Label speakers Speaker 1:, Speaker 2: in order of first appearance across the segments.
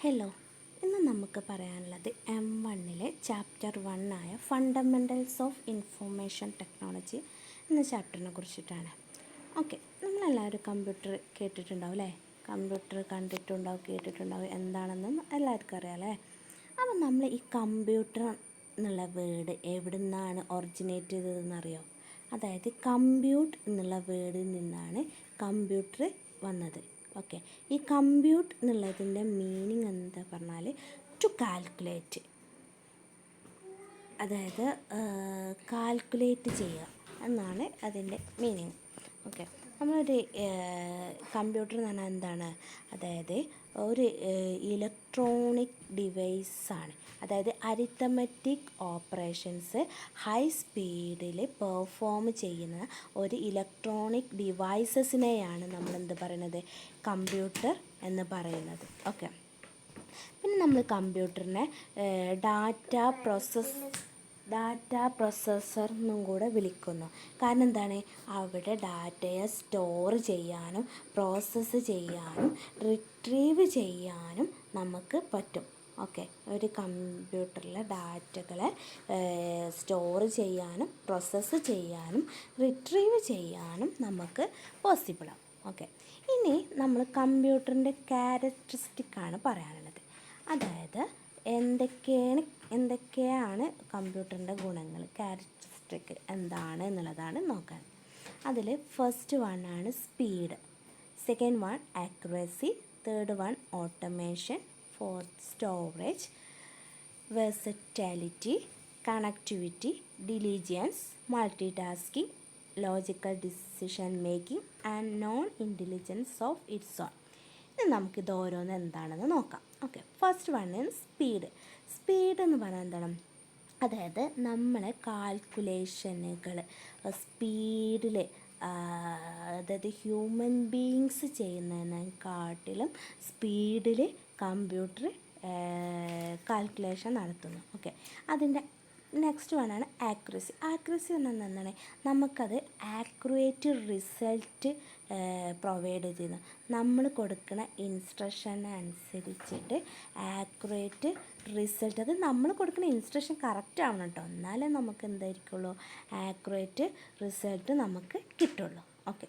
Speaker 1: Hello, ഇന്ന് നമുക്ക് പറയാനുള്ളത് M1-ലെ ചാപ്റ്റർ 1 ആയ ഫണ്ടമെൻ്റൽസ് ഓഫ് ഇൻഫോർമേഷൻ ടെക്നോളജി എന്ന ചാപ്റ്ററിനെ കുറിച്ചിട്ടാണ്. ഓക്കെ, നമ്മളെല്ലാവരും കമ്പ്യൂട്ടർ കേട്ടിട്ടുണ്ടാവും അല്ലേ? കമ്പ്യൂട്ടർ കണ്ടിട്ടുണ്ടാവും, കേട്ടിട്ടുണ്ടാവും, എന്താണെന്ന് എല്ലാവർക്കും അറിയാം അല്ലേ? അപ്പം നമ്മൾ ഈ കമ്പ്യൂട്ടർ എന്നുള്ള വേർഡ് എവിടെ നിന്നാണ് ഒറിജിനേറ്റ് ചെയ്തതെന്നറിയോ? അതായത് കമ്പ്യൂട്ട് എന്നുള്ള വേർഡിൽ നിന്നാണ് കമ്പ്യൂട്ടർ വന്നത്. ഓക്കെ, ഈ കമ്പ്യൂട്ട് എന്നുള്ളതിൻ്റെ മീനിങ് എന്താ പറഞ്ഞാൽ ടു കാൽക്കുലേറ്റ്, അതായത് കാൽക്കുലേറ്റ് ചെയ്യുക എന്നാണ് അതിൻ്റെ മീനിങ്. ഓക്കെ, നമ്മളൊരു കമ്പ്യൂട്ടർ എന്ന് പറഞ്ഞാൽ എന്താണ്? അതായത് ഒരു ഇലക്ട്രോണിക് ഡിവൈസാണ്. അതായത് അരിത്തമെറ്റിക് ഓപ്പറേഷൻസ് ഹൈ സ്പീഡിൽ പെർഫോം ചെയ്യുന്ന ഒരു ഇലക്ട്രോണിക് ഡിവൈസസിനെയാണ് നമ്മൾ എന്ത് പറയുന്നത്? കമ്പ്യൂട്ടർ എന്ന് പറയുന്നത്. ഓക്കെ, പിന്നെ നമ്മൾ കമ്പ്യൂട്ടറിനെ ഡാറ്റ പ്രോസസ്സർ എന്നും കൂടെ വിളിക്കുന്നു. കാരണം എന്താണ്? അവിടെ ഡാറ്റയെ സ്റ്റോർ ചെയ്യാനും പ്രോസസ്സ് ചെയ്യാനും റിട്രീവ് ചെയ്യാനും നമുക്ക് പറ്റും. ഓക്കെ, ഒരു കമ്പ്യൂട്ടറിലെ ഡാറ്റകളെ സ്റ്റോർ ചെയ്യാനും പ്രോസസ്സ് ചെയ്യാനും റിട്രീവ് ചെയ്യാനും നമുക്ക് പോസിബിളാണ്. ഓക്കെ, ഇനി നമ്മൾ കമ്പ്യൂട്ടറിൻ്റെ ക്യാരക്ടറിസ്റ്റിക്കാണ് പറയാനുള്ളത്. അതായത് എന്തൊക്കെയാണ് കമ്പ്യൂട്ടറിൻ്റെ ഗുണങ്ങൾ, ക്യാരക്ടറിസ്റ്റിക് എന്താണ് എന്നുള്ളതാണ് നോക്കാൻ. അതിൽ ഫസ്റ്റ് വൺ ആണ് speed, second one accuracy, third one automation, fourth storage, versatility, connectivity, diligence, multi tasking, logical decision making and non intelligence of its own. ഇനി നമുക്കിത് ഓരോന്ന് എന്താണെന്ന് നോക്കാം. Okay, first one is speed. Speed എന്ന് പറഞ്ഞാൽ എന്താണ്? അതായത് നമ്മളെ കാൽക്കുലേഷനുകൾ സ്പീഡിൽ, അതായത് ഹ്യൂമൻ ബീയിങ്സ് ചെയ്യുന്നതിനെക്കാട്ടിലും സ്പീഡിൽ കമ്പ്യൂട്ടർ കാൽക്കുലേഷൻ നടത്തുന്നു. ഓക്കെ, അതിൻ്റെ നെക്സ്റ്റ് വണ്ണാണ് ആക്യുറസി. ആക്യുറസി പറഞ്ഞാൽ എന്താണ്? നമുക്കത് ആക്യുറേറ്റ് റിസൾട്ട് പ്രൊവൈഡ് ചെയ്യുന്നു. നമ്മൾ കൊടുക്കുന്ന ഇൻസ്ട്രക്ഷൻ അനുസരിച്ചിട്ട് ആക്യുറേറ്റ് റിസൾട്ട്, അത് നമ്മൾ കൊടുക്കുന്ന ഇൻസ്ട്രക്ഷൻ കറക്റ്റ് ആവണം കേട്ടോ, എന്നാലേ നമുക്ക് എന്തായിരിക്കുള്ളൂ? ആക്യുറേറ്റ് റിസൾട്ട് നമുക്ക് കിട്ടുള്ളൂ. ഓക്കെ,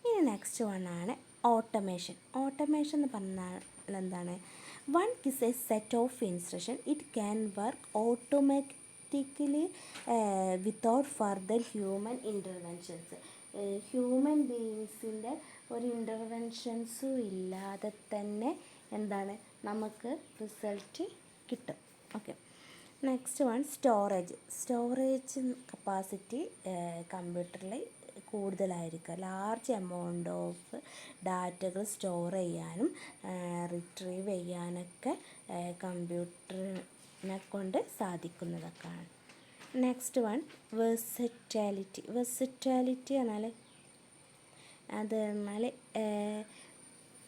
Speaker 1: ഇനി നെക്സ്റ്റ് വണ്ണാണ് ഓട്ടോമേഷൻ. ഓട്ടോമേഷൻ എന്ന് പറഞ്ഞാൽ എന്താണ്? One is a set of instruction. It can work automatically without further human interventions. Human ബീയിങ്സിൻ്റെ ഒരു ഇൻ്റർവെൻഷൻസും ഇല്ലാതെ തന്നെ എന്താണ് നമുക്ക് റിസൾട്ട് കിട്ടും. Okay, next one storage capacity കമ്പ്യൂട്ടറിൽ കൂടുതലായിരിക്കും. ലാർജ് എമൗണ്ട് ഓഫ് ഡാറ്റകൾ സ്റ്റോർ ചെയ്യാനും റിട്രീവ് ചെയ്യാനൊക്കെ കമ്പ്യൂട്ടറിനെ കൊണ്ട് സാധിക്കുന്നതൊക്കെയാണ്. Next one versatility. പറഞ്ഞാൽ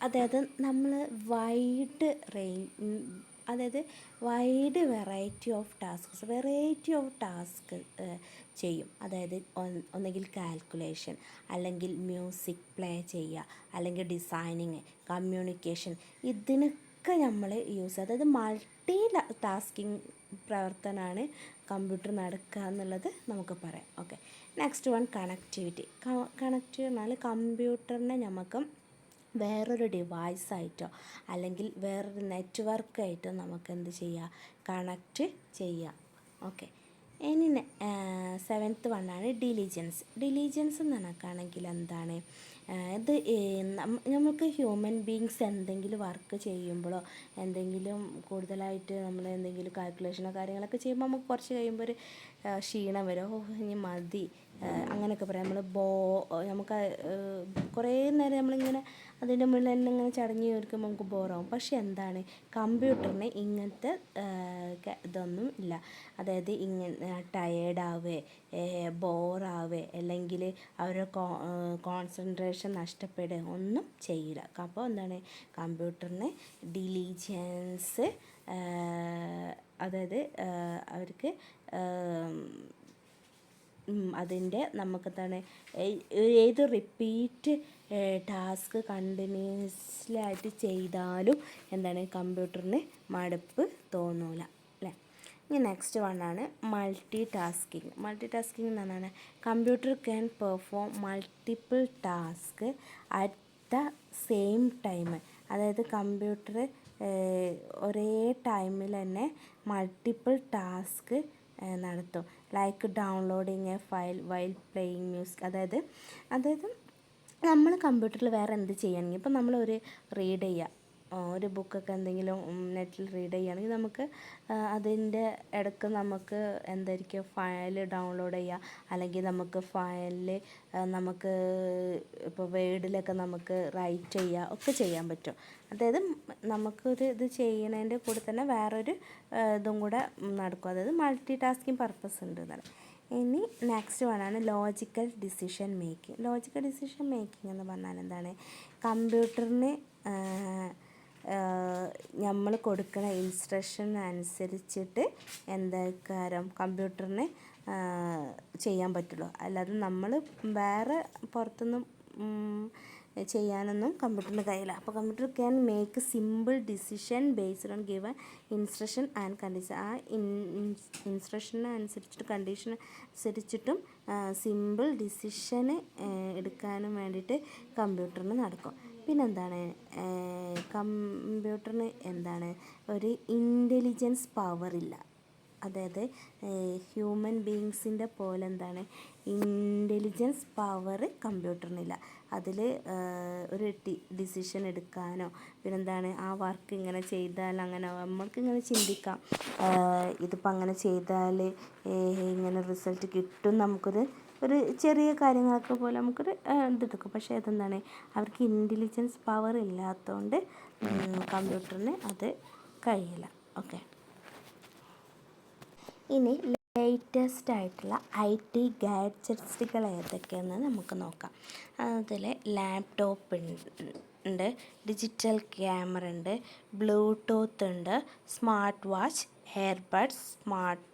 Speaker 1: അതായത് നമ്മൾ വൈഡ് വെറൈറ്റി ഓഫ് ടാസ്ക് ചെയ്യും. അതായത് ഒന്നുകിൽ കാൽക്കുലേഷൻ, അല്ലെങ്കിൽ മ്യൂസിക് പ്ലേ ചെയ്യുക, അല്ലെങ്കിൽ ഡിസൈനിങ്, കമ്മ്യൂണിക്കേഷൻ, ഇതിനൊക്കെ നമ്മൾ അതായത് മൾട്ടി ടാസ്കിങ് പ്രവർത്തനമാണ് കമ്പ്യൂട്ടർ നടക്കുക എന്നുള്ളത് നമുക്ക് പറയാം. Okay, next one connectivity. പറഞ്ഞാൽ കമ്പ്യൂട്ടറിനെ നമുക്ക് വേറൊരു ഡിവൈസായിട്ടോ അല്ലെങ്കിൽ വേറൊരു നെറ്റ്വർക്കായിട്ടോ നമുക്ക് എന്ത് ചെയ്യുക? കണക്റ്റ് ചെയ്യുക. ഓക്കെ, ഇനി സെവൻത്ത് വണ്ണാണ് ഡിലിജൻസ് എന്ന് പറഞ്ഞാൽ എന്താണ്? ഇത് നമുക്ക് ഹ്യൂമൻ ബീയിങ്സ് എന്തെങ്കിലും വർക്ക് ചെയ്യുമ്പോഴോ എന്തെങ്കിലും കൂടുതലായിട്ട് നമ്മൾ എന്തെങ്കിലും കാൽക്കുലേഷനോ കാര്യങ്ങളൊക്കെ ചെയ്യുമ്പോൾ നമുക്ക് കുറച്ച് കഴിയുമ്പോൾ ഒരു ക്ഷീണം വരും. ഇനി മതി അങ്ങനെയൊക്കെ പറയാം. നമുക്ക് കുറേ നേരം നമ്മളിങ്ങനെ അതിൻ്റെ മുന്നിൽ തന്നെ ഇങ്ങനെ ചടഞ്ഞ് കേൾക്കുമ്പോൾ നമുക്ക് ബോറാവും. പക്ഷെ എന്താണ്? കമ്പ്യൂട്ടറിന് ഇങ്ങനത്തെ ഇതൊന്നും ഇല്ല. അതായത് ഇങ്ങനെ ടയേർഡാവേ ബോറാവേ അല്ലെങ്കിൽ അവരുടെ കോൺസെൻട്രേഷൻ നഷ്ടപ്പെടുക ഒന്നും ചെയ്യില്ല. അപ്പോൾ എന്താണ്? കമ്പ്യൂട്ടറിന് ഡിലിജൻസ്, അതായത് അവർക്ക് അതിൻ്റെ നമുക്കെന്താണ് ഏത് റിപ്പീറ്റ് ടാസ്ക് കണ്ടിന്യൂസ്ലി ആയിട്ട് ചെയ്താലും എന്താണ് കമ്പ്യൂട്ടറിന് മടുപ്പ് തോന്നൂല അല്ലേ. ഇനി നെക്സ്റ്റ് വണ്ണാണ് മൾട്ടി ടാസ്കിങ്. മൾട്ടി ടാസ്കിങ് എന്ന് പറഞ്ഞാൽ computer can perform multiple task at the same time. അതായത് കമ്പ്യൂട്ടർ ഒരേ ടൈമിൽ തന്നെ മൾട്ടിപ്പിൾ ടാസ്ക് നടത്തും. Like downloading a file while playing music. അതായത് നമ്മൾ കമ്പ്യൂട്ടറിൽ വേറെ എന്ത് ചെയ്യുകയാണെങ്കിൽ ഇപ്പം നമ്മളൊരു റീഡ് ചെയ്യുക, ഒരു ബുക്കൊക്കെ എന്തെങ്കിലും നെറ്റിൽ റീഡ് ചെയ്യുകയാണെങ്കിൽ നമുക്ക് അതിൻ്റെ ഇടയ്ക്ക് നമുക്ക് എന്തായിരിക്കും ഫയൽ ഡൗൺലോഡ് ചെയ്യുക, അല്ലെങ്കിൽ നമുക്ക് ഫയലിൽ നമുക്ക് ഇപ്പോൾ വേർഡിലൊക്കെ നമുക്ക് റൈറ്റ് ചെയ്യുക ഒക്കെ ചെയ്യാൻ പറ്റും. അതായത് നമുക്കൊരു ഇത് ചെയ്യുന്നതിൻ്റെ കൂടെ തന്നെ വേറൊരു ഇതും കൂടെ നടക്കും. അതായത് മൾട്ടി ടാസ്കിങ് പർപ്പസ് ഉണ്ട് എന്നാണ്. ഇനി നെക്സ്റ്റ് വണ്ണാണ് logical decision making. Logical decision making എന്ന് പറഞ്ഞാൽ എന്താണ്, കമ്പ്യൂട്ടറിന് നമ്മൾ കൊടുക്കുന്ന ഇൻസ്ട്രക്ഷൻ അനുസരിച്ചിട്ട് എന്താക്കാരം കമ്പ്യൂട്ടറിന് ചെയ്യാൻ പറ്റുള്ളൂ. അല്ലാതെ നമ്മൾ വേറെ പുറത്തൊന്നും ചെയ്യാനൊന്നും കമ്പ്യൂട്ടറിന് കഴിയില്ല. അപ്പോൾ computer can make simple decision based on given instruction and condition. ആ ഇൻസ്ട്രക്ഷന് അനുസരിച്ചിട്ട് കണ്ടീഷൻ അനുസരിച്ചിട്ടും സിമ്പിൾ ഡിസിഷന് എടുക്കാനും വേണ്ടിയിട്ട് കമ്പ്യൂട്ടറിന് നടക്കും. പിന്നെന്താണ്, കമ്പ്യൂട്ടറിന് എന്താണ് ഒരു ഇൻ്റലിജൻസ് പവറില്ല. അതായത് ഹ്യൂമൻ ബീങ്സിൻ്റെ പോലെ എന്താണ് ഇൻ്റലിജൻസ് പവർ കമ്പ്യൂട്ടറിനില്ല. അതിൽ ഒരു ഡിസിഷൻ എടുക്കാനോ പിന്നെന്താണ് ആ വർക്ക് ഇങ്ങനെ ചെയ്താൽ അങ്ങനെ നമ്മൾക്കിങ്ങനെ ചിന്തിക്കാം, ഇതിപ്പോൾ അങ്ങനെ ചെയ്താൽ ഇങ്ങനെ റിസൾട്ട് കിട്ടും, നമുക്കൊരു ചെറിയ കാര്യങ്ങളൊക്കെ പോലെ നമുക്കൊരു ഇതെടുക്കും. പക്ഷേ അതെന്താണ് അവർക്ക് ഇൻ്റലിജൻസ് പവർ ഇല്ലാത്തതുകൊണ്ട് കമ്പ്യൂട്ടറിന് അത് കഴിയില്ല. ഓക്കെ, ഇനി ലേറ്റസ്റ്റ് ആയിട്ടുള്ള IT ഗാഡ്ജറ്റ്സുകൾ ഏതൊക്കെയെന്ന് നമുക്ക് നോക്കാം. അതിൽ ലാപ്ടോപ്പ് ഉണ്ട്, ഡിജിറ്റൽ ക്യാമറ ഉണ്ട്, ബ്ലൂടൂത്ത് ഉണ്ട്, smart watch, airbuds, smart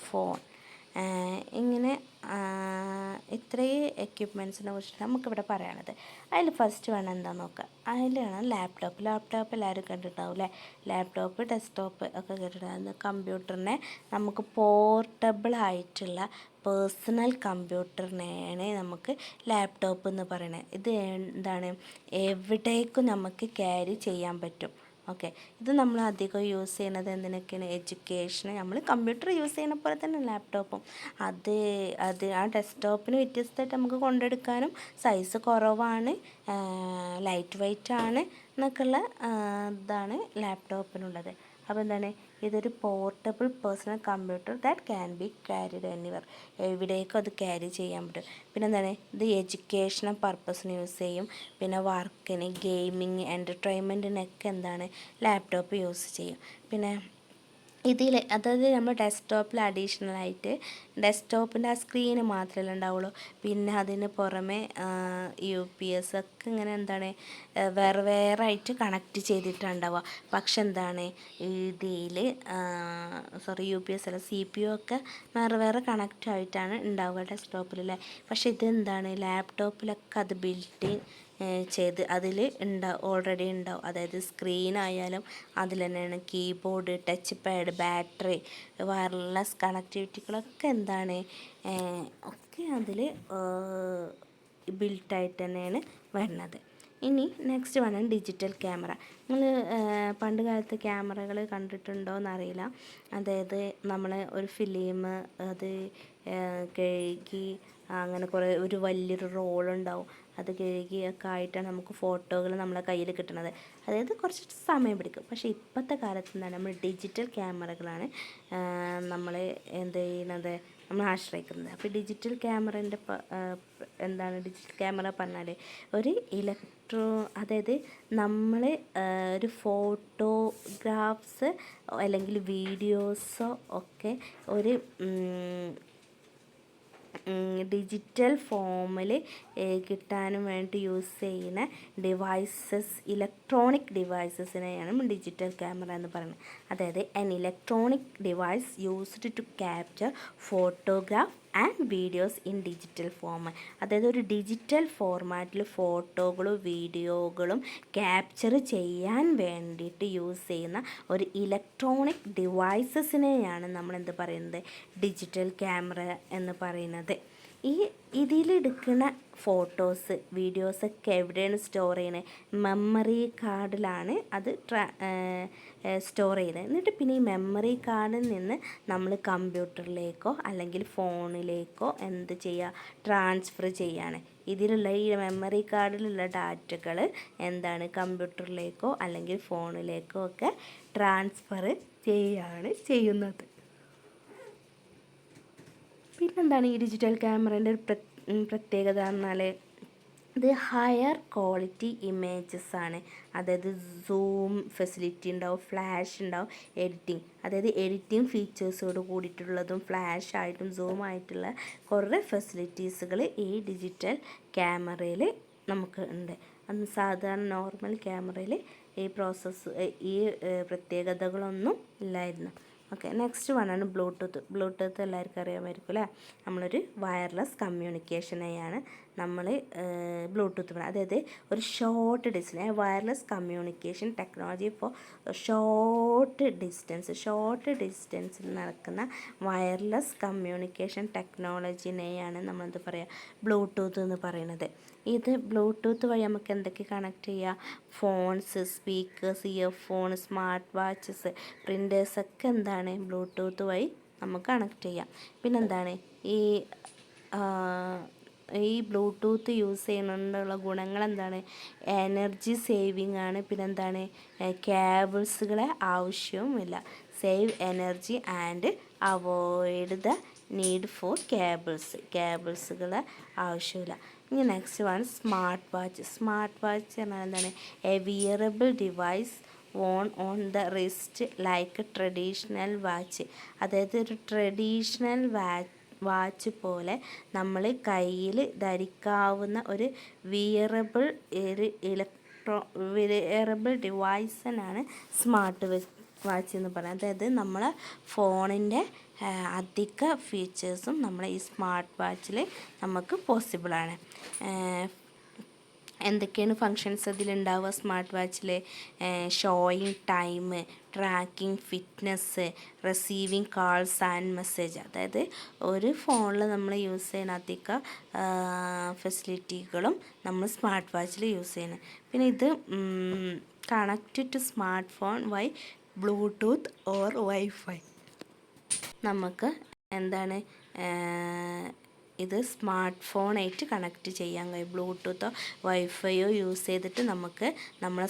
Speaker 1: phone, ഇങ്ങനെ ഇത്രയും എക്യുപ്മെൻറ്റ്സിനെ കുറിച്ചിട്ട് നമുക്കിവിടെ പറയാനുള്ളത്. അതിൽ ഫസ്റ്റ് വേണം എന്താ നോക്കുക, അതിലാണ് ലാപ്ടോപ്പ് എല്ലാവരും കണ്ടിട്ടുണ്ടാവും അല്ലേ. ലാപ്ടോപ്പ് ഡെസ്ക്ടോപ്പ് ഒക്കെ കേട്ടിട്ടുണ്ടാകും. കമ്പ്യൂട്ടറിനെ നമുക്ക് പോർട്ടബിൾ ആയിട്ടുള്ള പേഴ്സണൽ കമ്പ്യൂട്ടറിനെയാണ് നമുക്ക് ലാപ്ടോപ്പ് എന്ന് പറയുന്നത്. ഇത് എന്താണ് എവിടേക്കും നമുക്ക് ക്യാരി ചെയ്യാൻ പറ്റും. ഓക്കെ, ഇത് നമ്മൾ അധികം യൂസ് ചെയ്യുന്നത് എന്തിനൊക്കെയാണ്, എഡ്യൂക്കേഷന്. നമ്മൾ കമ്പ്യൂട്ടർ യൂസ് ചെയ്യുന്ന പോലെ തന്നെ ലാപ്ടോപ്പും അത് ആ ഡെസ്ക്ടോപ്പിന് വ്യത്യസ്തമായിട്ട് നമുക്ക് കൊണ്ടെടുക്കാനും സൈസ് കുറവാണ്, ലൈറ്റ് വെയ്റ്റ് ആണ് എന്നൊക്കെയുള്ള ഇതാണ് ലാപ്ടോപ്പിനുള്ളത്. അപ്പോൾ എന്താണ്, ഇതൊരു portable personal computer that can be carried anywhere. എവിടേക്കും അത് ക്യാരി ചെയ്യാൻ പറ്റും. പിന്നെ എന്താണ്, ഇത് എഡ്യൂക്കേഷണൽ പർപ്പസിന് യൂസ് ചെയ്യും. പിന്നെ വർക്കിന്, ഗെയിമിങ്, എൻ്റർടൈൻമെൻറ്റിനൊക്കെ എന്താണ് ലാപ്ടോപ്പ് യൂസ് ചെയ്യും. പിന്നെ ഇതിൽ അതായത് നമ്മൾ ഡെസ്ക്ടോപ്പിൽ അഡീഷണലായിട്ട് ഡെസ്ക്ടോപ്പിൻ്റെ ആ സ്ക്രീന് മാത്രമല്ല ഉണ്ടാവുള്ളൂ, പിന്നെ അതിന് പുറമെ UPS ഒക്കെ ഇങ്ങനെ എന്താണ് വേറെ ആയിട്ട് കണക്റ്റ് ചെയ്തിട്ടുണ്ടാവുക. പക്ഷെ എന്താണ് ഇതിൽ UPS അല്ല, CPU ഒക്കെ വേറെ കണക്റ്റ് ആയിട്ടാണ് ഉണ്ടാവുക ഡെസ്ക്ടോപ്പിലല്ലേ. പക്ഷെ ഇതെന്താണ് ലാപ്ടോപ്പിലൊക്കെ അത് ബിൽറ്റ് ചെയ്ത് അതിൽ ഓൾറെഡി ഉണ്ടാവും. അതായത് സ്ക്രീനായാലും അതിൽ തന്നെയാണ്, keyboard, touch pad, battery, wireless കണക്ടിവിറ്റികളൊക്കെ എന്താണ് ഒക്കെ അതിൽ ബിൽട്ടായിട്ട് തന്നെയാണ് വരുന്നത്. ഇനി നെക്സ്റ്റ് വേണം ഡിജിറ്റൽ ക്യാമറ. നിങ്ങൾ പണ്ട് കാലത്ത് ക്യാമറകൾ കണ്ടിട്ടുണ്ടോ എന്നറിയില്ല. അതായത് നമ്മൾ ഒരു ഫിലിം അത് കഴുകി അങ്ങനെ കുറേ ഒരു വലിയൊരു റോളുണ്ടാവും, അത് കഴുകിയൊക്കെ ആയിട്ടാണ് നമുക്ക് ഫോട്ടോകൾ നമ്മളെ കയ്യിൽ കിട്ടുന്നത്. അതായത് കുറച്ച് സമയം പിടിക്കും. പക്ഷേ ഇപ്പോഴത്തെ കാലത്ത് എന്താണ് നമ്മൾ ഡിജിറ്റൽ ക്യാമറകളാണ് നമ്മൾ എന്ത് ചെയ്യുന്നത്, നമ്മൾ ആശ്രയിക്കുന്നത്. അപ്പോൾ ഡിജിറ്റൽ ക്യാമറേൻ്റെ എന്താണ് ഡിജിറ്റൽ ക്യാമറ പറഞ്ഞാൽ ഒരു അതായത് നമ്മൾ ഒരു ഫോട്ടോഗ്രാഫ്സ് അല്ലെങ്കിൽ വീഡിയോസോ ഒക്കെ ഒരു ഡിജിറ്റൽ ഫോമിൽ കിട്ടാനും വേണ്ടി യൂസ് ചെയ്യുന്ന ഡിവൈസസ്, ഇലക്ട്രോണിക് ഡിവൈസസിനെയാണ് ഡിജിറ്റൽ ക്യാമറ എന്ന് പറയുന്നത്. അതായത് an electronic device used to capture photograph and videos in digital form. അതായത് ഒരു ഡിജിറ്റൽ ഫോർമാറ്റിൽ ഫോട്ടോകളും വീഡിയോകളും ക്യാപ്ചർ ചെയ്യാൻ വേണ്ടിയിട്ട് യൂസ് ചെയ്യുന്ന ഒരു ഇലക്ട്രോണിക് ഡിവൈസസിനെയാണ് നമ്മൾ എന്ത് പറയുന്നത്, ഡിജിറ്റൽ ക്യാമറ എന്ന് പറയുന്നത്. ഇതിലെടുക്കുന്ന ഫോട്ടോസ് വീഡിയോസൊക്കെ എവിടെയാണ് സ്റ്റോർ ചെയ്യുന്നത്? മെമ്മറി കാർഡിലാണ് അത് സ്റ്റോർ ചെയ്യുന്നത്. എന്നിട്ട് പിന്നെ ഈ മെമ്മറി കാർഡിൽ നിന്ന് നമ്മൾ കമ്പ്യൂട്ടറിലേക്കോ അല്ലെങ്കിൽ ഫോണിലേക്കോ എന്ത് ചെയ്യുക, ട്രാൻസ്ഫർ ചെയ്യാണ്. ഇതിലുള്ള ഈ മെമ്മറി കാർഡിലുള്ള ഡാറ്റകൾ എന്താണ്, കമ്പ്യൂട്ടറിലേക്കോ അല്ലെങ്കിൽ ഫോണിലേക്കോ ഒക്കെ ട്രാൻസ്ഫർ ചെയ്യാണ് ചെയ്യുന്നത്. പിന്നെന്താണ് ഈ ഡിജിറ്റൽ ക്യാമറേൻ്റെ ഒരു പ്രത്യേകത എന്നാൽ ഇത് ഹയർ ക്വാളിറ്റി ഇമേജസ് ആണ്. അതായത് സൂം ഫെസിലിറ്റി ഉണ്ടാവും, ഫ്ലാഷ് ഉണ്ടാവും, എഡിറ്റിംഗ്, അതായത് എഡിറ്റിംഗ് ഫീച്ചേഴ്സോട് കൂടിയിട്ടുള്ളതും ഫ്ലാഷ് ആയിട്ടും സൂം ആയിട്ടുള്ള കുറേ ഫെസിലിറ്റീസുകൾ ഈ ഡിജിറ്റൽ ക്യാമറയിൽ നമുക്ക് ഉണ്ട്. അന്ന് സാധാരണ നോർമൽ ക്യാമറയിൽ ഈ പ്രത്യേകതകളൊന്നും ഇല്ലായിരുന്നു. ഓക്കെ, നെക്സ്റ്റ് വണ്ണാണ് ബ്ലൂടൂത്ത്. ബ്ലൂടൂത്ത് എല്ലാവർക്കും അറിയാമായിരിക്കും അല്ലേ? നമ്മളൊരു വയർലെസ് കമ്മ്യൂണിക്കേഷനെയാണ് നമ്മൾ ബ്ലൂടൂത്ത് പറയുന്നത്. അതായത് ഒരു short distance, wireless communication technology for short ഡിസ്റ്റൻസിൽ നടക്കുന്ന വയർലെസ് കമ്മ്യൂണിക്കേഷൻ ടെക്നോളജിനെയാണ് നമ്മളെന്ത് പറയുക, ബ്ലൂടൂത്ത് എന്ന് പറയുന്നത്. ഇത് ബ്ലൂടൂത്ത് വഴി നമുക്ക് എന്തൊക്കെ കണക്ട് ചെയ്യുക? Phones, speakers, earphone, smart watches, പ്രിൻറ്റേഴ്സൊക്കെ എന്താണ്, ബ്ലൂടൂത്ത് വഴി നമുക്ക് കണക്ട് ചെയ്യാം. പിന്നെന്താണ് ഈ ബ്ലൂടൂത്ത് യൂസ് ചെയ്യുന്നതുകൊണ്ടുള്ള ഗുണങ്ങൾ എന്താണ്? എനർജി സേവിങ് ആണ്. പിന്നെന്താണ്, കേബിൾസുകളെ ആവശ്യവുമില്ല. Save energy and avoid the need for കേബിൾസുകളെ ആവശ്യമില്ല. ഇനി next one smart watch. Smart watch എന്നാൽ എന്താണ്? A wearable device worn on the wrist like traditional watch. അതായത് ഒരു ട്രഡീഷണൽ വാച്ച് പോലെ നമ്മൾ കയ്യിൽ ധരിക്കാവുന്ന ഒരു വിയറബിൾ ഡിവൈസിനാണ് സ്മാർട്ട് വാച്ച് എന്ന് പറയുന്നത്. അതായത് നമ്മളെ ഫോണിൻ്റെ അധിക ഫീച്ചേഴ്സും നമ്മളെ ഈ സ്മാർട്ട് വാച്ചിൽ നമുക്ക് പോസിബിളാണ്. എന്തൊക്കെയാണ് ഫങ്ഷൻസ് അതിലുണ്ടാവുക സ്മാർട്ട് വാച്ചിൽ? Showing time, tracking fitness, receiving calls and message. അതായത് ഒരു ഫോണിൽ നമ്മൾ യൂസ് ചെയ്യുന്ന അധിക ഫെസിലിറ്റികളും നമ്മൾ സ്മാർട്ട് വാച്ചിൽ യൂസ് ചെയ്യുന്നത്. പിന്നെ ഇത് connect to smart phone via bluetooth or wifi. നമുക്ക് എന്താണ് ഇത് സ്മാർട്ട് ഫോണായിട്ട് കണക്റ്റ് ചെയ്യാൻ കഴിയും. ബ്ലൂടൂത്തോ വൈഫൈയോ യൂസ് ചെയ്തിട്ട് നമുക്ക് നമ്മളെ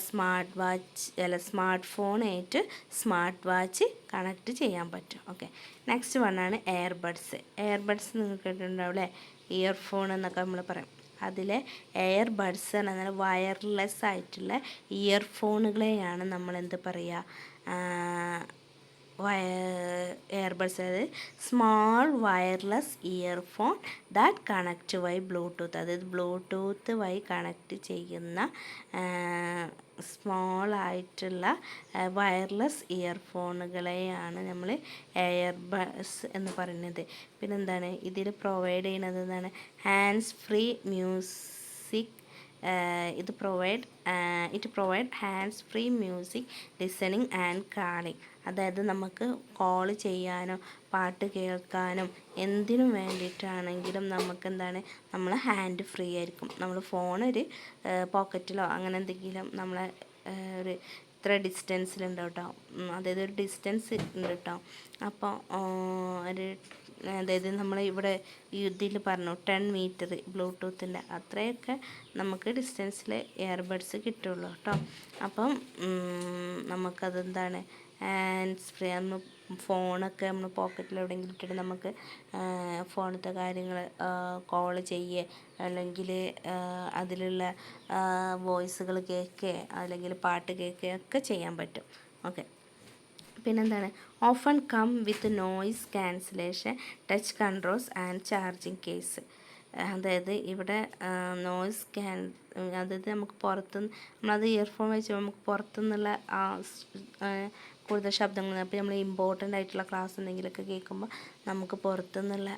Speaker 1: സ്മാർട്ട് ഫോണായിട്ട് സ്മാർട്ട് വാച്ച് കണക്റ്റ് ചെയ്യാൻ പറ്റും. ഓക്കെ, നെക്സ്റ്റ് വണ്ണാണ് എയർബഡ്സ്. എയർബഡ്സ് നിങ്ങൾക്ക് കേട്ടിട്ടുണ്ടാവില്ലേ? ഇയർഫോൺ എന്നൊക്കെ നമ്മൾ പറയും. അതിലെ എയർബഡ്സ് എന്നാൽ വയർലെസ് ആയിട്ടുള്ള ഇയർഫോണുകളെയാണ് നമ്മൾ എന്ത് പറയുക, എയർബഡ്സ്. അതായത് small wireless earphone that connect via bluetooth. അതായത് ബ്ലൂടൂത്ത് വഴി കണക്റ്റ് ചെയ്യുന്ന സ്മോൾ ആയിട്ടുള്ള വയർലെസ് ഇയർഫോണുകളെയാണ് നമ്മൾ എയർബഡ്സ് എന്ന് പറയുന്നത്. പിന്നെന്താണ് ഇതിൽ പ്രൊവൈഡ് ചെയ്യുന്നത്? എന്താണ്? Hands free music. It provide hands free music listening and calling. അതായത് നമുക്ക് കോൾ ചെയ്യാനോ പാട്ട് കേൾക്കാനും എന്തിനും വേണ്ടിയിട്ടാണെങ്കിലും നമുക്ക് എന്താണ്, നമ്മൾ ഹാൻഡ് ഫ്രീ ആയിരിക്കും. നമ്മൾ ഫോൺ ഒരു പോക്കറ്റിലോ അങ്ങനെ എന്തെങ്കിലും നമ്മളെ ഒരു ഇത്ര ഡിസ്റ്റൻസിലുണ്ടാവും കേട്ടോ. അതായത് ഒരു ഡിസ്റ്റൻസ് ഉണ്ട് കേട്ടോ. അപ്പോൾ അതായത് നമ്മൾ ഇവിടെ ഇതിൽ പറഞ്ഞു 10 മീറ്റർ ബ്ലൂടൂത്തിൻ്റെ അത്രയൊക്കെ നമുക്ക് ഡിസ്റ്റൻസിൽ ഇയർബഡ്സ് കിട്ടുള്ളൂ കേട്ടോ. അപ്പം നമുക്കതെന്താണ് ഹാൻഡ്സ് ഫ്രീ. നമ്മൾ ഫോണൊക്കെ നമ്മൾ പോക്കറ്റിൽ എവിടെയെങ്കിലും ഇട്ടിട്ട് നമുക്ക് ഫോണത്തെ കാര്യങ്ങൾ കോൾ ചെയ്യുക അല്ലെങ്കിൽ അതിലുള്ള വോയിസുകൾ കേൾക്കുക അല്ലെങ്കിൽ പാട്ട് കേൾക്കുക ഒക്കെ ചെയ്യാൻ പറ്റും. ഓക്കെ, പിന്നെന്താണ്? Often come with noise cancellation, touch controls and charging case. അതായത് ഇവിടെ നോയ്സ് അതായത് നമുക്ക് പുറത്തുനിന്ന് നമ്മളത് ഇയർഫോൺ വെച്ച് നമുക്ക് പുറത്തുനിന്നുള്ള കൂടുതൽ ശബ്ദങ്ങൾ, അപ്പോൾ നമ്മൾ ഇമ്പോർട്ടൻ്റ് ആയിട്ടുള്ള ക്ലാസ് എന്തെങ്കിലുമൊക്കെ കേൾക്കുമ്പോൾ നമുക്ക് പുറത്തുനിന്നുള്ള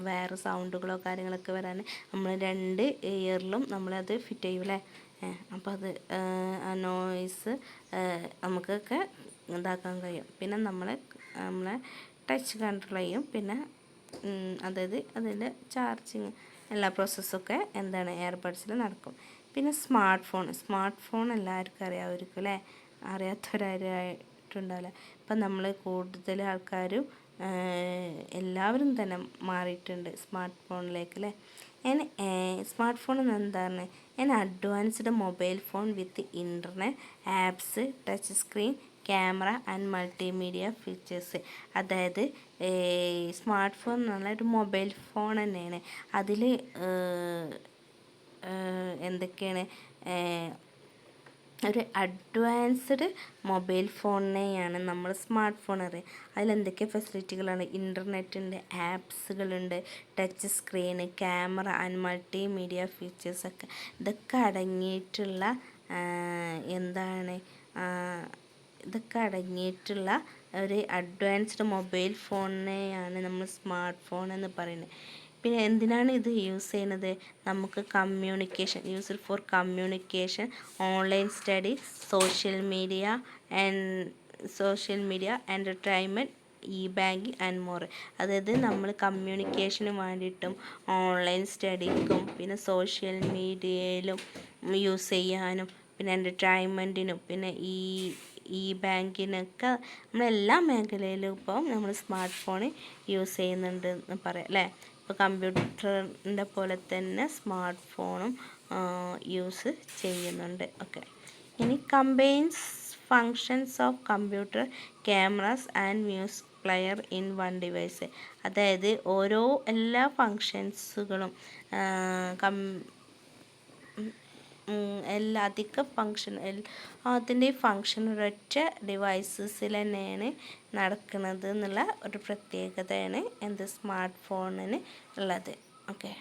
Speaker 1: വേറെ സൗണ്ടുകളോ കാര്യങ്ങളൊക്കെ വരാൻ നമ്മൾ 2 ഇയറിലും നമ്മളത് ഫിറ്റ് ചെയ്യും അല്ലേ. അപ്പോൾ അത് ആ നോയ്സ് നമുക്കൊക്കെ ഇതാക്കാൻ കഴിയും. പിന്നെ നമ്മളെ ടച്ച് കൺട്രോൾ ചെയ്യും. പിന്നെ അതായത് അതിൻ്റെ ചാർജിങ് എല്ലാ പ്രോസസ്സൊക്കെ എന്താണ് എയർബഡ്സിൽ നടക്കും. പിന്നെ സ്മാർട്ട് ഫോൺ എല്ലാവർക്കും അറിയാമായിരിക്കും അല്ലേ, അറിയാത്തവരായിട്ടുണ്ടാവില്ല. ഇപ്പം നമ്മൾ കൂടുതൽ ആൾക്കാരും എല്ലാവരും തന്നെ മാറിയിട്ടുണ്ട് സ്മാർട്ട് ഫോണിലേക്ക് അല്ലേ. സ്മാർട്ട് ഫോൺ എന്താണ്? Advanced mobile phone with internet, apps, touch screen, camera and multimedia features. അതായത് സ്മാർട്ട് ഫോൺ എന്ന് പറഞ്ഞാൽ ഒരു മൊബൈൽ ഫോൺ തന്നെയാണ്. അതിൽ എന്തൊക്കെയാണ് ഒരു അഡ്വാൻസ്ഡ് മൊബൈൽ ഫോണിനെയാണ് നമ്മൾ സ്മാർട്ട് ഫോൺ അറിയുക. അതിലെന്തൊക്കെ ഫെസിലിറ്റികളാണ്? ഇൻ്റർനെറ്റുണ്ട്, ആപ്സുകളുണ്ട്, touch screen, camera and multimedia ഫീച്ചേഴ്സൊക്കെ ഇതൊക്കെ അടങ്ങിയിട്ടുള്ള ഇതൊക്കെ അടങ്ങിയിട്ടുള്ള ഒരു അഡ്വാൻസ്ഡ് മൊബൈൽ ഫോണിനെയാണ് നമ്മൾ സ്മാർട്ട് ഫോൺ എന്ന് പറയുന്നത്. പിന്നെ എന്തിനാണ് ഇത് യൂസ് ചെയ്യുന്നത്? നമുക്ക് used for communication, online study, social media, entertainment, banking and more. അതായത് നമ്മൾ കമ്മ്യൂണിക്കേഷന് വേണ്ടിയിട്ടും ഓൺലൈൻ സ്റ്റഡിക്കും പിന്നെ സോഷ്യൽ മീഡിയയിലും യൂസ് ചെയ്യാനും പിന്നെ എൻ്റർടൈൻമെൻറ്റിനും പിന്നെ ബാങ്കിനൊക്കെ നമ്മളെല്ലാ മേഖലയിലും ഇപ്പോൾ നമ്മൾ സ്മാർട്ട് ഫോൺ യൂസ് ചെയ്യുന്നുണ്ട് എന്ന് പറയാം അല്ലേ. ഇപ്പോൾ കമ്പ്യൂട്ടറിൻ്റെ പോലെ തന്നെ സ്മാർട്ട് ഫോണും യൂസ് ചെയ്യുന്നുണ്ട്. ഓക്കെ, ഇനി combines functions of computer, cameras and music player in one device. അതായത് എല്ലാ ഫങ്ഷൻസുകളും അധികം അതിൻ്റെ ഫങ്ഷൻ ഒരൊറ്റ ഡിവൈസസിൽ തന്നെയാണ് നടക്കുന്നത് എന്നുള്ള ഒരു പ്രത്യേകതയാണ് സ്മാർട്ട് ഫോണിന് ഉള്ളത്. ഓക്കെ,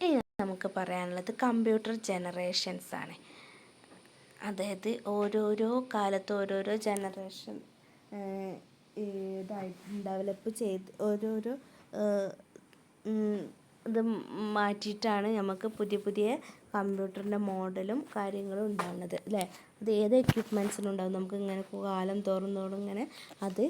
Speaker 1: ഇനി നമുക്ക് പറയാനുള്ളത് കമ്പ്യൂട്ടർ ജനറേഷൻസ് ആണ്. അതായത് ഓരോരോ കാലത്ത് ഓരോരോ ജനറേഷൻ ഡെവലപ്പ് ചെയ്ത് ഓരോരോ ഇത് മാറ്റിയിട്ടാണ് നമുക്ക് പുതിയ കമ്പ്യൂട്ടറിൻ്റെ മോഡലും കാര്യങ്ങളും ഉണ്ടാകുന്നത് അല്ലേ. അത് ഏത് എക്യുപ്മെൻറ്റ്സിനും ഉണ്ടാകും. നമുക്ക് ഇങ്ങനെ കാലം തോറും ഇങ്ങനെ അത്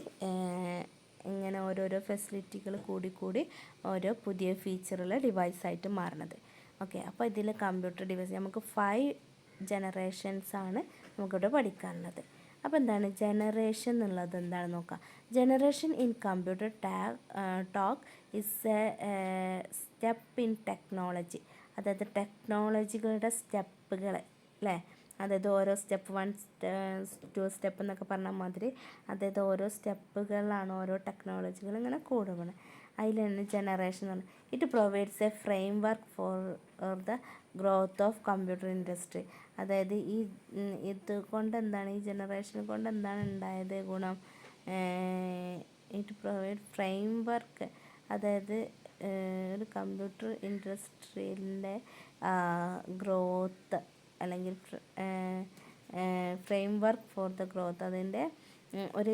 Speaker 1: ഇങ്ങനെ ഓരോരോ ഫെസിലിറ്റികൾ കൂടി ഓരോ പുതിയ ഫീച്ചറുള്ള ഡിവൈസായിട്ട് മാറണത്. ഓക്കെ, അപ്പോൾ ഇതിൽ കമ്പ്യൂട്ടർ ഡിവൈസ് നമുക്ക് 5 ജനറേഷൻസാണ് നമുക്കിവിടെ പഠിക്കാനുള്ളത്. അപ്പോൾ എന്താണ് ജനറേഷൻ എന്നുള്ളത് എന്താണെന്ന് നോക്കാം. Generation in computer talk is A step in technology. അതായത് ടെക്നോളജികളുടെ സ്റ്റെപ്പുകൾ അല്ലേ. അതായത് ഓരോ സ്റ്റെപ്പ് 1 2 സ്റ്റെപ്പ് എന്നൊക്കെ പറഞ്ഞ മാതിരി അതായത് ഓരോ സ്റ്റെപ്പുകളിലാണ് ഓരോ ടെക്നോളജികൾ ഇങ്ങനെ കൂടുന്നത്. അതിലാണ് ജനറേഷൻ എന്ന് പറയുന്നത്. It provides A frame work for the growth of computer industry. അതായത് ഈ ജനറേഷൻ കൊണ്ട് എന്താണ് ഉണ്ടായത് ഗുണം? ഇറ്റ് പ്രൊവൈഡ് ഫ്രെയിം വർക്ക്, അതായത് ഒരു കമ്പ്യൂട്ടർ ഇൻഡസ്ട്രിയിലെ ഗ്രോത്ത് അല്ലെങ്കിൽ frame work for the growth. അതിൻ്റെ ഒരു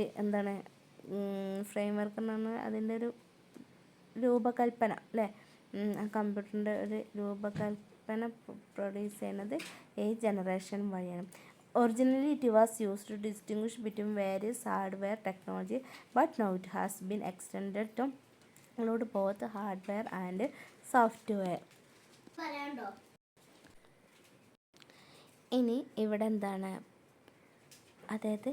Speaker 1: ഫ്രെയിം വർക്ക് എന്ന് പറഞ്ഞാൽ അതിൻ്റെ ഒരു രൂപകൽപ്പന അല്ലേ. ആ കമ്പ്യൂട്ടറിൻ്റെ ഒരു രൂപകൽപ്പന പ്രൊഡ്യൂസ് ചെയ്യുന്നത് ഈ ജനറേഷൻ വഴിയാണ്. Originally it was used to distinguish between various hardware technology, but now it has been extended to include both hardware and software. ഇനി ഇവിടെ അതായത്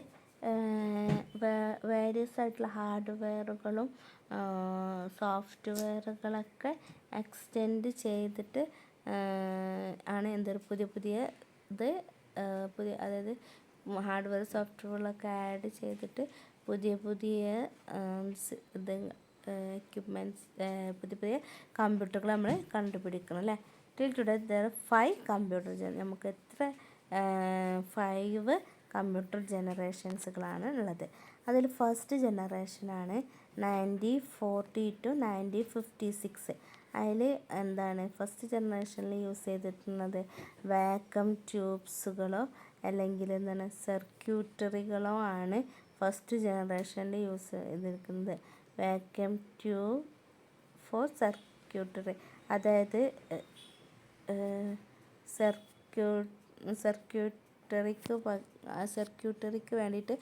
Speaker 1: വേരിയസ് ആയിട്ടുള്ള ഹാർഡ്വെയറുകളും സോഫ്റ്റ്വെയറുകളൊക്കെ എക്സ്റ്റെൻഡ് ചെയ്തിട്ട് ആണ് പുതിയ അതായത് ഹാർഡ്വെയർ സോഫ്റ്റ്വെയറുകളൊക്കെ ആഡ് ചെയ്തിട്ട് പുതിയ എക്യുപ്മെൻറ്റ്സ് പുതിയ കമ്പ്യൂട്ടറുകൾ നമ്മൾ കണ്ടുപിടിക്കണം അല്ലേ. ടിൽ ടുഡേ ദർ 5 കമ്പ്യൂട്ടർ നമുക്ക് 5 കമ്പ്യൂട്ടർ ജനറേഷൻസുകളാണ് ഉള്ളത്. അതിൽ ഫസ്റ്റ് ജനറേഷനാണ് 1940 to 1956. അതിൽ എന്താണ് ഫസ്റ്റ് ജനറേഷനിൽ യൂസ് ചെയ്തിട്ടുള്ളത് വാക്വം ട്യൂബ്സുകളോ അല്ലെങ്കിൽ എന്താണ് സർക്യൂട്ടറികളോ ആണ് ഫസ്റ്റ് ജനറേഷനിൽ യൂസ് ചെയ്തിരിക്കുന്നത്. വാക്വം ട്യൂബ് ഫോർ സർക്യൂട്ടറി, അതായത് സർക്യൂട്ടറിക്ക് വേണ്ടിയിട്ട്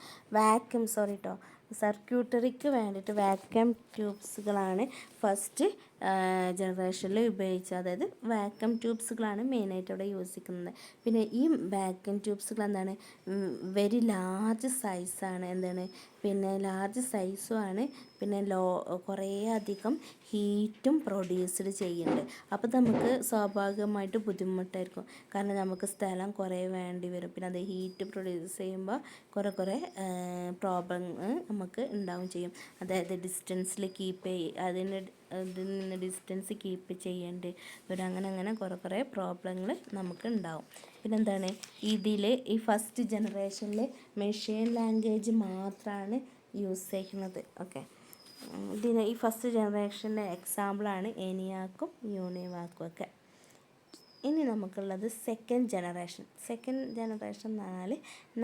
Speaker 1: സർക്യൂട്ടറിക്ക് വേണ്ടിയിട്ട് വാക്വം ട്യൂബ്സുകളാണ് ഫസ്റ്റ് ജനറേഷനിൽ ഉപയോഗിച്ചത്. അതായത് വാക്വം ട്യൂബ്സുകളാണ് മെയിനായിട്ട് അവിടെ യൂസ് ചെയ്യുന്നത്. പിന്നെ ഈ വാക്വം ട്യൂബ്സുകൾ എന്താണ് വെരി ലാർജ് സൈസാണ്, എന്താണ് പിന്നെ ലാർജ് സൈസും ആണ്, പിന്നെ കുറേ അധികം ഹീറ്റും പ്രൊഡ്യൂസ്ഡ് ചെയ്യുന്നുണ്ട്. അപ്പോൾ നമുക്ക് സ്വാഭാവികമായിട്ട് ബുദ്ധിമുട്ടായിരിക്കും, കാരണം നമുക്ക് സ്ഥലം കുറേ വേണ്ടി വരും. പിന്നെ അത് ഹീറ്റ് പ്രൊഡ്യൂസ് ചെയ്യുമ്പോൾ കുറേ പ്രോബ്ലം നമുക്ക് ഉണ്ടാവും ചെയ്യും. അതായത് ഡിസ്റ്റൻസിൽ അതിൽ നിന്ന് ഡിസ്റ്റൻസ് കീപ്പ് ചെയ്യേണ്ടി വരും. അങ്ങനെ കുറേ പ്രോബ്ലങ്ങൾ നമുക്ക് ഉണ്ടാവും. പിന്നെന്താണ് ഇതിൽ ഈ ഫസ്റ്റ് ജനറേഷനിൽ മെഷീൻ ലാംഗ്വേജ് മാത്രമാണ് യൂസ് ചെയ്യുന്നത്. ഓക്കെ, ഇതിന് ഈ ഫസ്റ്റ് ജനറേഷൻ്റെ എക്സാമ്പിളാണ് ENIAC-ഉം UNIVAC-ഉം ഒക്കെ. ഇനി നമുക്കുള്ളത് സെക്കൻഡ് ജനറേഷൻ എന്ന് പറഞ്ഞാൽ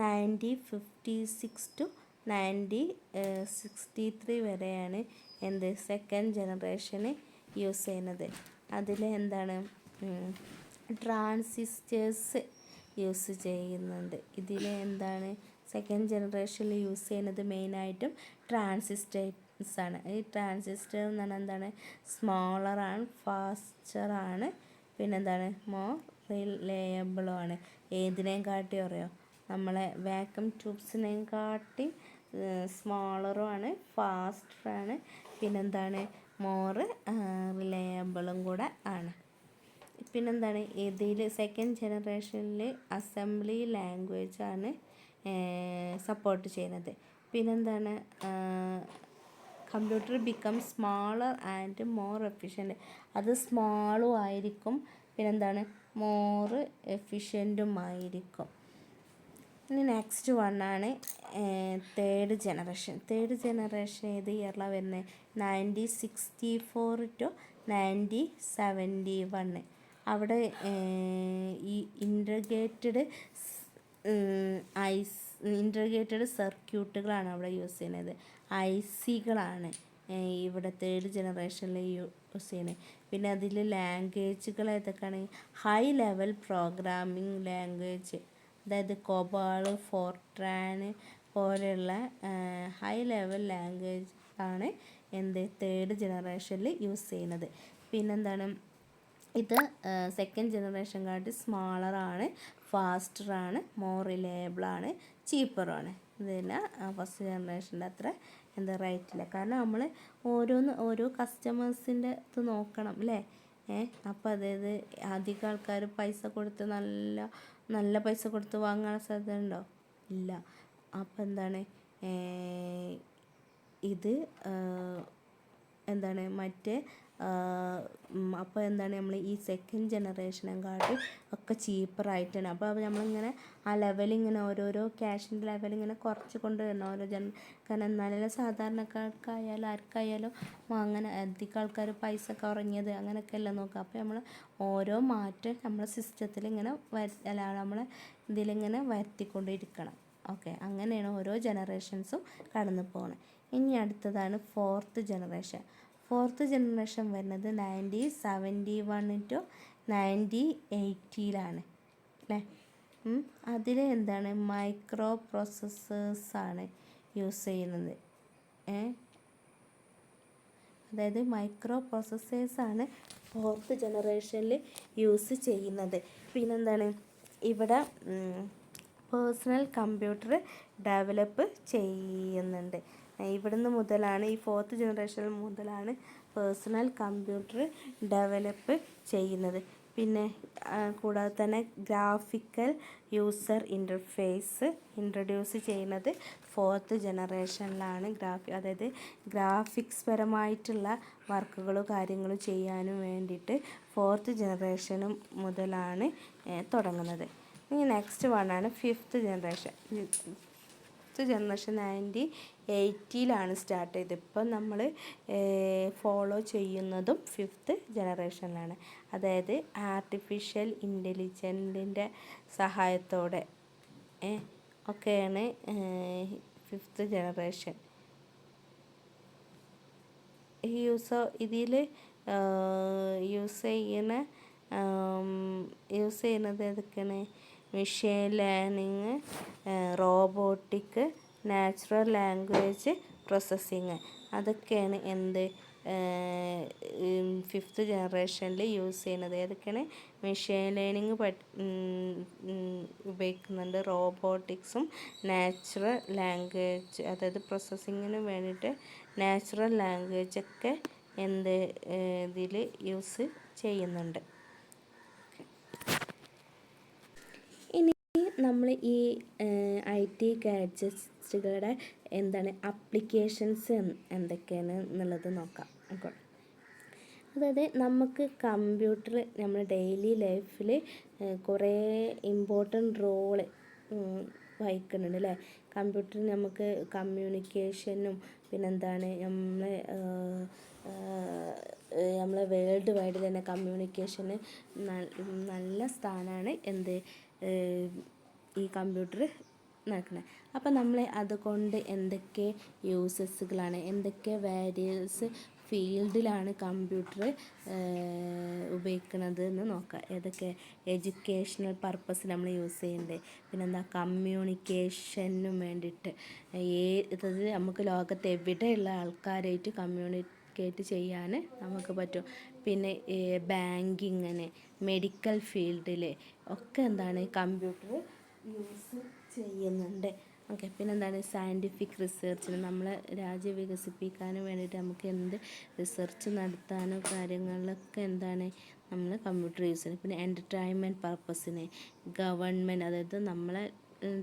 Speaker 1: 1956 to 1963 വരെയാണ് സെക്കൻഡ് ജനറേഷന് യൂസ് ചെയ്യുന്നത്. അതിൽ എന്താണ് ട്രാൻസിസ്റ്റേഴ്സ് യൂസ് ചെയ്യുന്നുണ്ട്. ഇതിൽ എന്താണ് സെക്കൻഡ് ജനറേഷനിൽ യൂസ് ചെയ്യുന്നത് മെയിനായിട്ടും ട്രാൻസിസ്റ്റേഴ്സാണ്. ഈ ട്രാൻസിസ്റ്റർ എന്ന് പറഞ്ഞാൽ എന്താണ് സ്മോളറാണ്, ഫാസ്റ്ററാണ്, പിന്നെന്താണ് മോർ റിലയബിളും ആണ്. ഏതിനേയും കാട്ടി അറിയോ, നമ്മളെ വാക്വം ട്യൂബ്സിനെയും കാട്ടി സ്മോളറും ആണ്, ഫാസ്റ്ററാണ്, പിന്നെന്താണ് മോർ റിലയബിളും കൂടെ ആണ്. പിന്നെന്താണ് ഇതിൽ സെക്കൻഡ് ജനറേഷനിൽ അസംബ്ലി ലാംഗ്വേജ് ആണ് സപ്പോർട്ട് ചെയ്യുന്നത്. പിന്നെന്താണ് computer become smaller and more efficient, അത് സ്മോളും ആയിരിക്കും, പിന്നെന്താണ് മോർ എഫിഷ്യൻറ്റും ആയിരിക്കും. ഇനി നെക്സ്റ്റ് വണ്ണാണ് തേർഡ് ജനറേഷൻ ഏത് ഇയറിലാണ് വരുന്നത്? 1964 to 1971. അവിടെ ഈ ഇൻറ്റഗ്രേറ്റഡ് സർക്യൂട്ടുകളാണ് അവിടെ യൂസ് ചെയ്യുന്നത്. ICകളാണ് ഇവിടെ തേർഡ് ജനറേഷനിൽ യൂസ് ചെയ്യുന്നത്. പിന്നെ അതിൽ ലാംഗ്വേജുകൾ ഏതൊക്കെയാണ്? ഹൈ ലെവൽ പ്രോഗ്രാമിംഗ് ലാംഗ്വേജ്, അതായത് COBOL, FORTRAN പോലെയുള്ള ഹൈ ലെവൽ ലാംഗ്വേജ് ആണ് തേർഡ് ജനറേഷനിൽ യൂസ് ചെയ്യുന്നത്. പിന്നെന്താണ് ഇത് സെക്കൻഡ് ജനറേഷൻ കാട്ടി സ്മോളറാണ്, ഫാസ്റ്ററാണ്, മോർ റിലയബിളാണ്, ചീപ്പറുമാണ്. ഇതിന് ഫസ്റ്റ് ജനറേഷൻ്റെ അത്ര റേറ്റില്ല, കാരണം നമ്മൾ ഓരോ കസ്റ്റമേഴ്സിൻ്റെ ഇത് നോക്കണം അല്ലേ. അപ്പോൾ അതായത് അധികം ആൾക്കാർ പൈസ കൊടുത്ത് നല്ല പൈസ കൊടുത്ത് വാങ്ങാൻ സാധ്യത ഉണ്ടോ? ഇല്ല. അപ്പോൾ എന്താണ് ഇത് മറ്റേ അപ്പോൾ നമ്മൾ ഈ സെക്കൻഡ് ജനറേഷനെക്കാട്ടി ഒക്കെ ചീപ്പറായിട്ടാണ്. അപ്പോൾ നമ്മളിങ്ങനെ ആ ലെവലിങ്ങനെ ഓരോരോ ക്യാഷിൻ്റെ ലെവലിങ്ങനെ കുറച്ച് കൊണ്ടുവരണം കാരണം എന്നാലേ സാധാരണക്കാർക്കായാലും ആർക്കായാലും അങ്ങനെ അധികം ആൾക്കാർ പൈസ കുറഞ്ഞത് അങ്ങനെയൊക്കെ എല്ലാം നോക്കുക. അപ്പോൾ നമ്മൾ ഓരോ മാറ്റം നമ്മളെ സിസ്റ്റത്തിൽ ഇങ്ങനെ നമ്മളെ ഇതിലിങ്ങനെ വരുത്തിക്കൊണ്ടിരിക്കണം. ഓക്കെ, അങ്ങനെയാണ് ഓരോ ജനറേഷൻസും കടന്നു പോകുന്നത്. ഇനി അടുത്തതാണ് ഫോർത്ത് ജനറേഷൻ വരുന്നത് 1971 to 1980 അല്ലേ. അതിൽ മൈക്രോ പ്രോസസ്സേഴ്സാണ് യൂസ് ചെയ്യുന്നത്. അതായത് മൈക്രോ പ്രോസസ്സേഴ്സാണ് ഫോർത്ത് ജനറേഷനിൽ യൂസ് ചെയ്യുന്നത്. പിന്നെന്താണ് ഇവിടെ പേഴ്സണൽ കമ്പ്യൂട്ടർ ഡെവലപ്പ് ചെയ്യുന്നുണ്ട്. ഇവിടുന്ന് മുതലാണ് ഈ ഫോർത്ത് ജനറേഷൻ മുതലാണ് പേഴ്സണൽ കമ്പ്യൂട്ടർ ഡെവലപ്പ് ചെയ്യുന്നത്. പിന്നെ കൂടാതെ തന്നെ ഗ്രാഫിക്കൽ യൂസർ ഇൻ്റർഫേസ് ഇൻട്രൊഡ്യൂസ് ചെയ്യുന്നത് ഫോർത്ത് ജനറേഷനിലാണ്. അതായത് ഗ്രാഫിക്സ് പരമായിട്ടുള്ള വർക്കുകളും കാര്യങ്ങളും ചെയ്യാനും വേണ്ടിയിട്ട് ഫോർത്ത് ജനറേഷനും മുതലാണ് തുടങ്ങുന്നത്. ഇനി നെക്സ്റ്റ് വണ്ണാണ് ഫിഫ്ത്ത് ജനറേഷൻ. ഫിഫ്ത്ത് ജനറേഷൻ 1980-ലാണ് സ്റ്റാർട്ട് ചെയ്തത്. ഇപ്പം നമ്മൾ ഫോളോ ചെയ്യുന്നതും ഫിഫ്ത്ത് ജനറേഷനിലാണ്. അതായത് ആർട്ടിഫിഷ്യൽ ഇൻ്റലിജൻസിൻ്റെ സഹായത്തോടെ ഒക്കെയാണ് ഫിഫ്ത്ത് ജനറേഷൻ ഇതിൽ യൂസ് ചെയ്യുന്നത് ഏതൊക്കെയാണ്? Machine learning, robotic, natural language processing. അതൊക്കെയാണ് ഫിഫ്ത്ത് ജനറേഷനിൽ യൂസ് ചെയ്യുന്നത്. ഏതൊക്കെയാണ്? മെഷീൻ ലേണിങ് ഉപയോഗിക്കുന്നുണ്ട്, റോബോട്ടിക്സും നാച്ചുറൽ ലാംഗ്വേജ്, അതായത് പ്രോസസ്സിങ്ങിന് വേണ്ടിയിട്ട് നാച്ചുറൽ ലാംഗ്വേജൊക്കെ ഇതിൽ യൂസ് ചെയ്യുന്നുണ്ട്. ഇനി നമ്മൾ ഈ IT ഗാഡ്ജറ്റ്സുകളുടെ അപ്ലിക്കേഷൻസ് എന്തൊക്കെയാണ് എന്നുള്ളത് നോക്കാം. അതായത് നമുക്ക് കമ്പ്യൂട്ടർ നമ്മുടെ ഡെയിലി ലൈഫിൽ കുറേ ഇമ്പോർട്ടൻ്റ് റോള് വഹിക്കുന്നുണ്ട് അല്ലേ? കമ്പ്യൂട്ടർ നമുക്ക് കമ്മ്യൂണിക്കേഷനും നമ്മളെ വേൾഡ് വൈഡ് തന്നെ കമ്മ്യൂണിക്കേഷന് നല്ല സ്ഥാനമാണ് ഈ കമ്പ്യൂട്ടർ നടക്കുന്നത്. അപ്പം നമ്മൾ അതുകൊണ്ട് എന്തൊക്കെ യൂസസുകളാണ്, എന്തൊക്കെ വാരിയസ് ഫീൽഡിലാണ് കമ്പ്യൂട്ടർ ഉപയോഗിക്കുന്നത് എന്ന് നോക്കാം. ഏതൊക്കെ? എഡ്യൂക്കേഷണൽ പർപ്പസ് നമ്മൾ യൂസ് ചെയ്യുന്നുണ്ട്. കമ്മ്യൂണിക്കേഷനും വേണ്ടിയിട്ട് നമുക്ക് ലോകത്ത് എവിടെയുള്ള ആൾക്കാരായിട്ട് കമ്മ്യൂണിക്കേറ്റ് ചെയ്യാൻ നമുക്ക് പറ്റും. പിന്നെ ബാങ്കിങ്ങിന്, മെഡിക്കൽ ഫീൽഡിൽ ഒക്കെ കമ്പ്യൂട്ടർ യൂസ് ചെയ്യുന്നുണ്ട്. പിന്നെ സയൻറ്റിഫിക് റിസർച്ചിന്, നമ്മളെ രാജ്യം വികസിപ്പിക്കാനും വേണ്ടിയിട്ട് നമുക്ക് റിസർച്ച് നടത്താനോ കാര്യങ്ങളിലൊക്കെ നമ്മൾ കമ്പ്യൂട്ടർ യൂസ് ചെയ്യുന്നത്. പിന്നെ എൻ്റർടൈൻമെൻറ്റ് പർപ്പസിന്, ഗവൺമെൻറ്, അതായത് നമ്മളെ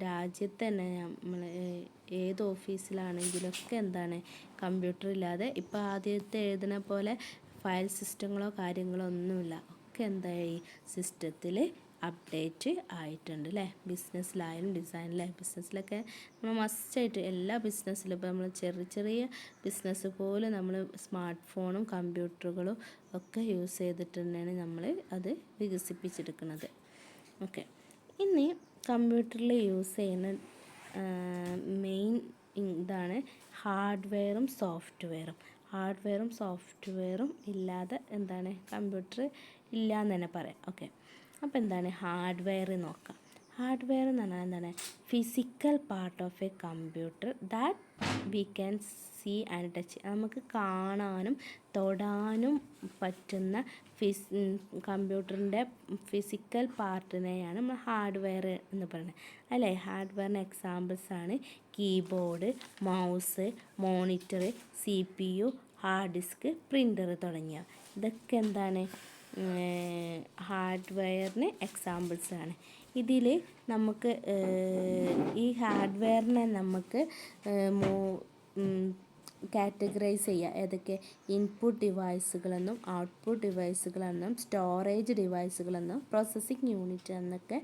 Speaker 1: രാജ്യത്ത് തന്നെ നമ്മൾ ഏത് ഓഫീസിലാണെങ്കിലൊക്കെ കമ്പ്യൂട്ടർ ഇല്ലാതെ ഇപ്പോൾ ആദ്യത്തെ എഴുതുന്ന പോലെ ഫയൽ സിസ്റ്റങ്ങളോ കാര്യങ്ങളോ ഒന്നുമില്ല. ഒക്കെ സിസ്റ്റത്തിൽ അപ്ഡേറ്റ് ആയിട്ടുണ്ട് അല്ലേ? ബിസിനസ്സിലായാലും ഡിസൈനിലായാലും. ബിസിനസ്സിലൊക്കെ നമ്മൾ മസ്റ്റായിട്ട് എല്ലാ ബിസിനസ്സിലും ഇപ്പോൾ നമ്മൾ ചെറിയ ബിസിനസ് പോലും നമ്മൾ സ്മാർട്ട് ഫോണും കമ്പ്യൂട്ടറുകളും ഒക്കെ യൂസ് ചെയ്തിട്ട് തന്നെയാണ് നമ്മൾ അത് വികസിപ്പിച്ചെടുക്കുന്നത്. ഇനി കമ്പ്യൂട്ടറിൽ യൂസ് ചെയ്യുന്ന മെയിൻ ഹാർഡ്വെയറും സോഫ്റ്റ്വെയറും ഇല്ലാതെ കമ്പ്യൂട്ടർ ഇല്ല എന്ന് തന്നെ പറയാം. അപ്പോൾ ഹാർഡ്വെയർ നോക്കാം. ഹാർഡ്വെയർ എന്ന് പറഞ്ഞാൽ physical part of a computer that we can see and touch. നമുക്ക് കാണാനും തൊടാനും പറ്റുന്ന കമ്പ്യൂട്ടറിൻ്റെ ഫിസിക്കൽ പാർട്ടിനെയാണ് നമ്മൾ ഹാർഡ്വെയർ എന്ന് പറയുന്നത് അല്ലേ? ഹാർഡ്വെയറിന് എക്സാമ്പിൾസാണ് keyboard, mouse, monitor, CPU, hard disk, printer തുടങ്ങിയവ. ഇതൊക്കെ ഹാർഡ്വെയറിന് എക്സാമ്പിൾസാണ്. ഇതിൽ നമുക്ക് ഈ ഹാർഡ്വെയറിനെ നമുക്ക് കാറ്റഗറൈസ് ചെയ്യുക. ഏതൊക്കെ? ഇൻപുട്ട് ഡിവൈസുകളെന്നും ഔട്ട്പുട്ട് ഡിവൈസുകളെന്നും സ്റ്റോറേജ് ഡിവൈസുകളെന്നും പ്രോസസ്സിംഗ് യൂണിറ്റ് എന്നൊക്കെ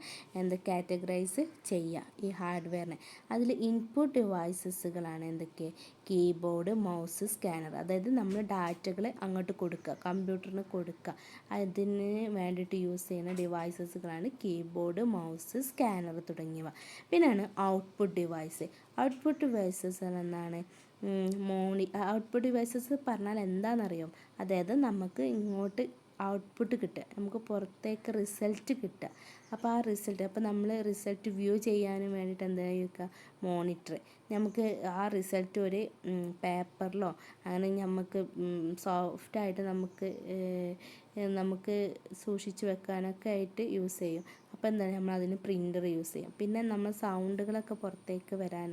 Speaker 1: കാറ്റഗറൈസ് ചെയ്യുക ഈ ഹാർഡ്വെയറിനെ. അതിൽ ഇൻപുട്ട് ഡിവൈസസുകളാണ് എന്തൊക്കെ? Keyboard, mouse, scanner. അതായത് നമ്മൾ ഡാറ്റകൾ അങ്ങോട്ട് കൊടുക്കുക, കമ്പ്യൂട്ടറിന് കൊടുക്കുക. അതിന് വേണ്ടിയിട്ട് യൂസ് ചെയ്യുന്ന ഡിവൈസസുകളാണ് കീബോർഡ്, മൗസ്, സ്കാനർ തുടങ്ങിയവ. പിന്നെയാണ് ഔട്ട്പുട്ട് ഡിവൈസസ് എന്നാണ് ഔട്ട്പുട്ട് ഡിവൈസസ് പറഞ്ഞാൽ എന്താണെന്നറിയോ? അതായത് നമുക്ക് ഇങ്ങോട്ട് ഔട്ട്പുട്ട് കിട്ടുക, നമുക്ക് പുറത്തേക്ക് റിസൾട്ട് കിട്ടുക. അപ്പോൾ ആ റിസൾട്ട് നമ്മൾ റിസൾട്ട് വ്യൂ ചെയ്യാനും വേണ്ടിയിട്ട് എന്താ ചെയ്യുക? മോണിറ്റർ. നമുക്ക് ആ റിസൾട്ട് ഒരു പേപ്പറിലോ അങ്ങനെ നമുക്ക് സോഫ്റ്റായിട്ട് നമുക്ക് സൂക്ഷിച്ച് വെക്കാനൊക്കെ ആയിട്ട് യൂസ് ചെയ്യും. അപ്പോൾ നമ്മൾ അതിന് പ്രിൻ്റർ യൂസ് ചെയ്യും. പിന്നെ നമ്മൾ സൗണ്ടുകളൊക്കെ പുറത്തേക്ക് വരാൻ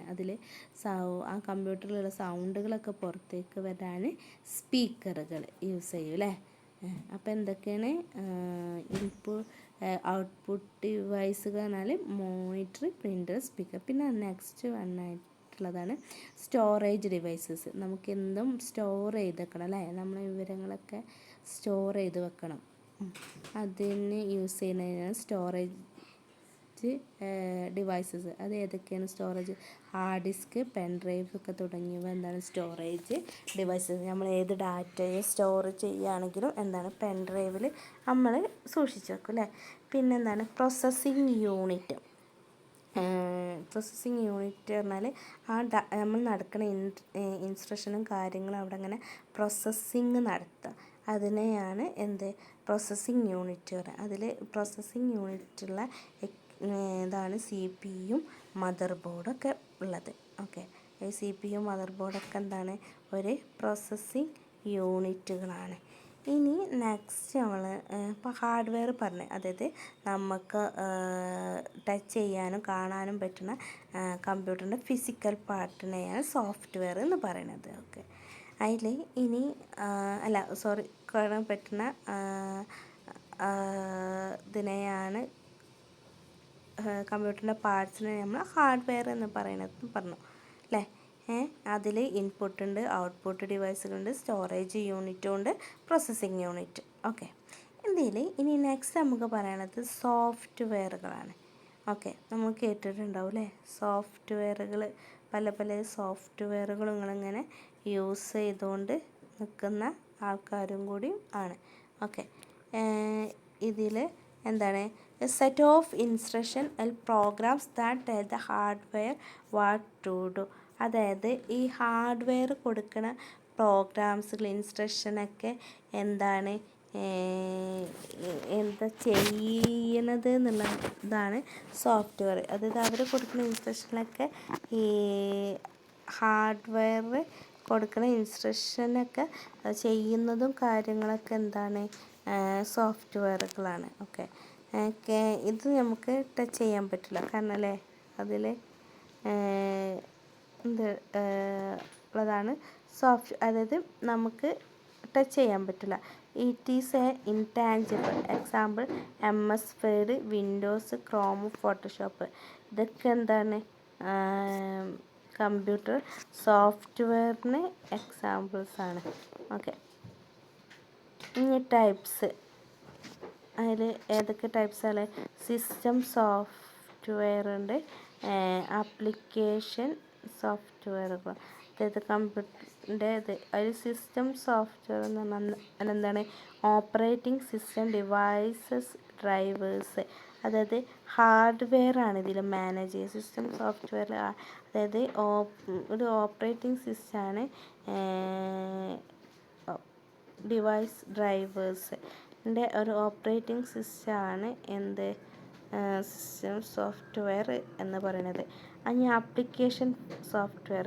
Speaker 1: ആ കമ്പ്യൂട്ടറിലുള്ള സൗണ്ടുകളൊക്കെ പുറത്തേക്ക് വരാൻ സ്പീക്കറുകൾ യൂസ് ചെയ്യും അല്ലേ? അപ്പോൾ എന്തൊക്കെയാണ് ഔട്ട്പുട്ട് ഡിവൈസുകൾ എന്നാൽ മോണിറ്റർ, പ്രിൻ്റർ, സ്പീക്കർ. പിന്നെ നെക്സ്റ്റ് വന്നിട്ടുള്ളതാണ് സ്റ്റോറേജ് ഡിവൈസസ്. നമുക്ക് എന്തും സ്റ്റോർ ചെയ്ത് വെക്കണം അല്ലേ? നമ്മളെ വിവരങ്ങളൊക്കെ സ്റ്റോർ ചെയ്ത് വെക്കണം. അതിന് യൂസ് ചെയ്യുന്നതിനാണ് സ്റ്റോറേജ് സ്റ്റോറേജ് ഡിവൈസസ്. അത് ഏതൊക്കെയാണ് storage? Hard disk, pen drive ഒക്കെ തുടങ്ങിയവ എന്താണ് സ്റ്റോറേജ് ഡിവൈസസ്. നമ്മൾ ഏത് ഡാറ്റയെ സ്റ്റോർ ചെയ്യുകയാണെങ്കിലും എന്താണ് പെൻ ഡ്രൈവിൽ നമ്മൾ സൂക്ഷിച്ച് വെക്കും അല്ലേ. പിന്നെന്താണ് പ്രോസസ്സിങ് യൂണിറ്റ്. പ്രോസസ്സിങ് യൂണിറ്റ് പറഞ്ഞാൽ നമ്മൾ നടക്കുന്ന ഇൻസ്ട്രക്ഷനും കാര്യങ്ങളും അവിടെ അങ്ങനെ പ്രോസസ്സിങ് നടത്തുക, അതിനെയാണ് എന്ത് പ്രോസസ്സിങ് യൂണിറ്റ് പറയുക. അതിൽ പ്രോസസ്സിങ് യൂണിറ്റുള്ള ഇതാണ് CPU മദർ ബോർഡൊക്കെ ഉള്ളത്. ഓക്കെ, CPU മദർ ബോർഡൊക്കെ എന്താണ് ഒരു പ്രോസസ്സിങ് യൂണിറ്റുകളാണ്. ഇനി നെക്സ്റ്റ് നമ്മൾ ഇപ്പോൾ ഹാർഡ്വെയർ പറഞ്ഞു, അതായത് നമുക്ക് ടച്ച് ചെയ്യാനും കാണാനും പറ്റുന്ന കമ്പ്യൂട്ടറിൻ്റെ ഫിസിക്കൽ പാർട്ടിനെയാണ് സോഫ്റ്റ്വെയർ എന്ന് പറയുന്നത്. ഓക്കെ, അതിൽ ഇനി കാണാൻ പറ്റുന്ന ഇതിനെയാണ് കമ്പ്യൂട്ടറിൻ്റെ പാർട്സിനെ നമ്മൾ ഹാർഡ്വെയർ എന്ന് പറയുന്നത് പറഞ്ഞു അല്ലേ. അതിൽ ഇൻപുട്ട് ഉണ്ട്, ഔട്ട്പുട്ട് ഡിവൈസുകളുണ്ട്, സ്റ്റോറേജ് യൂണിറ്റും ഉണ്ട്, പ്രോസസ്സിങ് യൂണിറ്റ്. ഓക്കെ, ഇതിൽ ഇനി നെക്സ്റ്റ് നമുക്ക് പറയണത് സോഫ്റ്റ്വെയറുകളാണ്. ഓക്കെ, നമ്മൾ കേട്ടിട്ടുണ്ടാവും അല്ലേ സോഫ്റ്റ്വെയറുകൾ. പല പല സോഫ്റ്റ്വെയറുകൾ നിങ്ങളിങ്ങനെ യൂസ് ചെയ്തുകൊണ്ട് നിൽക്കുന്ന ആൾക്കാരും കൂടിയും ആണ്. ഓക്കെ, ഇതിൽ എന്താണ് set of instruction programs that tell the hardware what to do. അതായത് ഈ ഹാർഡ്വെയർ കൊടുക്കുന്ന പ്രോഗ്രാംസുകൾ ഇൻസ്ട്രക്ഷനൊക്കെ എന്താണ് എന്താ ചെയ്യണത് എന്നുള്ളതാണ് സോഫ്റ്റ്വെയർ. അതായത് അവർ കൊടുക്കുന്ന ഇൻസ്ട്രക്ഷനൊക്കെ ഈ ഹാർഡ്വെയർ കൊടുക്കുന്ന ഇൻസ്ട്രക്ഷനൊക്കെ ചെയ്യുന്നതും കാര്യങ്ങളൊക്കെ എന്താണ് സോഫ്റ്റ്വെയറുകളാണ്. ഓക്കെ, ഇത് നമുക്ക് ടച്ച് ചെയ്യാൻ പറ്റില്ല കാരണം അല്ലേ അതിൽ ഉള്ളതാണ് അതായത് നമുക്ക് ടച്ച് ചെയ്യാൻ പറ്റില്ല. It is A intangible. Example MS word, Windows, Chrome, Photoshop. ഇതൊക്കെ എന്താണ് കമ്പ്യൂട്ടർ സോഫ്റ്റ്വെയറിന് എക്സാമ്പിൾസാണ്. ഓക്കെ, ഇനി ടൈപ്സ്. അതിൽ ഏതൊക്കെ ടൈപ്സാണ്? സിസ്റ്റം സോഫ്റ്റ്വെയർ ഉണ്ട്, ആപ്ലിക്കേഷൻ സോഫ്റ്റ്വെയറുകൾ. അതായത് കമ്പ്യൂട്ടറിൻ്റെ അതിൽ സിസ്റ്റം സോഫ്റ്റ്വെയർ എന്ന് പറഞ്ഞാൽ എന്താണ് ഓപ്പറേറ്റിംഗ് സിസ്റ്റം ഡിവൈസസ് ഡ്രൈവേഴ്സ്. അതായത് ഹാർഡ്വെയർ ആണ് ഇതിൽ മാനേജ് ചെയ്യുക. സിസ്റ്റം സോഫ്റ്റ്വെയർ അതായത് ഒരു ഓപ്പറേറ്റിംഗ് സിസ്റ്റമാണ്, ഡിവൈസ് ഡ്രൈവേഴ്സിൻ്റെ ഒരു ഓപ്പറേറ്റിംഗ് സിസ്റ്റമാണ് എന്ത് സിസ്റ്റം സോഫ്റ്റ്വെയർ എന്ന് പറയുന്നത്. അതിന് ആപ്ലിക്കേഷൻ സോഫ്റ്റ്വെയർ.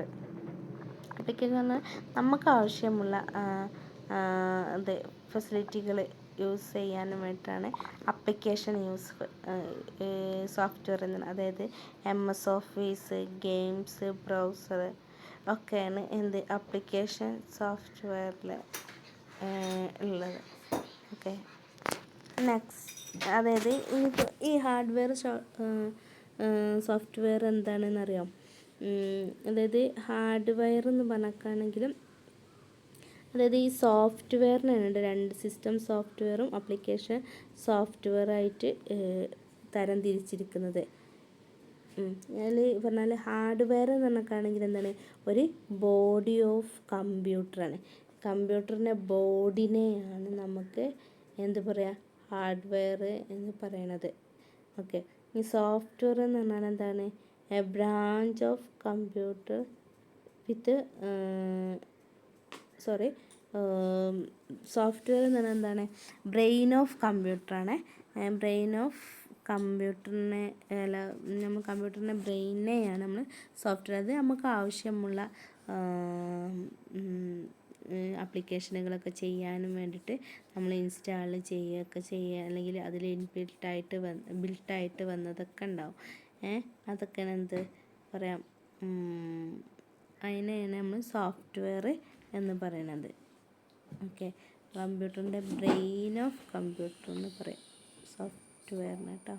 Speaker 1: ആപ്ലിക്കേഷൻ പറഞ്ഞാൽ നമുക്ക് ആവശ്യമുള്ള ഫെസിലിറ്റികൾ യൂസ് ചെയ്യാനും വേണ്ടിയിട്ടാണ് ആപ്ലിക്കേഷൻ സോഫ്റ്റ്വെയർ എന്ന്. അതായത് MS ഓഫീസ്, ഗെയിംസ്, ബ്രൗസർ ഒക്കെയാണ് എന്ത് ആപ്ലിക്കേഷൻ സോഫ്റ്റ്വെയറിൽ ഉള്ളത്. ഓക്കെ, നെക്സ്റ്റ് അതായത് ഈ ഹാർഡ്വെയർ സോഫ്റ്റ്വെയർ എന്താണെന്ന് അറിയാം. അതായത് ഹാർഡ്വെയർ എന്ന് പറഞ്ഞാണെങ്കിലും അതായത് ഈ സോഫ്റ്റ്വെയറിനുണ്ട് രണ്ട് സിസ്റ്റം സോഫ്റ്റ്വെയറും ആപ്ലിക്കേഷൻ സോഫ്റ്റ്വെയറായിട്ട് തരം തിരിച്ചിരിക്കുന്നത്. അതിൽ പറഞ്ഞാൽ ഹാർഡ്വെയർ എന്ന് പറഞ്ഞാണെങ്കിൽ എന്താണ് ഒരു ബോഡി ഓഫ് കമ്പ്യൂട്ടറാണ്. കമ്പ്യൂട്ടറിൻ്റെ ബോഡിനെയാണ് നമുക്ക് എന്ത് പറയുക ഹാർഡ്വെയർ എന്ന് പറയണത്. ഓക്കെ, ഈ സോഫ്റ്റ്വെയർ എന്ന് പറഞ്ഞാൽ എന്താണ് A branch of computer with software എന്ന് പറഞ്ഞാൽ എന്താണ് ബ്രെയിൻ ഓഫ് കമ്പ്യൂട്ടറാണ്. ബ്രെയിൻ ഓഫ് കമ്പ്യൂട്ടറിനെ നമ്മൾ കമ്പ്യൂട്ടറിൻ്റെ ബ്രെയിനെയാണ് നമ്മൾ സോഫ്റ്റ്വെയർ. അത് നമുക്ക് ആവശ്യമുള്ള ആപ്ലിക്കേഷനുകളൊക്കെ ചെയ്യാനും വേണ്ടിയിട്ട് നമ്മൾ ഇൻസ്റ്റാൾ ചെയ്യുക അല്ലെങ്കിൽ അതിൽ ബിൽട്ടായിട്ട് വന്നതൊക്കെ ഉണ്ടാവും. അതൊക്കെയാണ് എന്ത് പറയാം അതിനെയാണ് നമ്മൾ സോഫ്റ്റ്വെയർ എന്ന് പറയുന്നത്. ഓക്കെ, കമ്പ്യൂട്ടറിൻ്റെ ബ്രെയിൻ ഓഫ് കമ്പ്യൂട്ടർ എന്ന് പറയും സോഫ്റ്റ്വെയറിന് കേട്ടോ.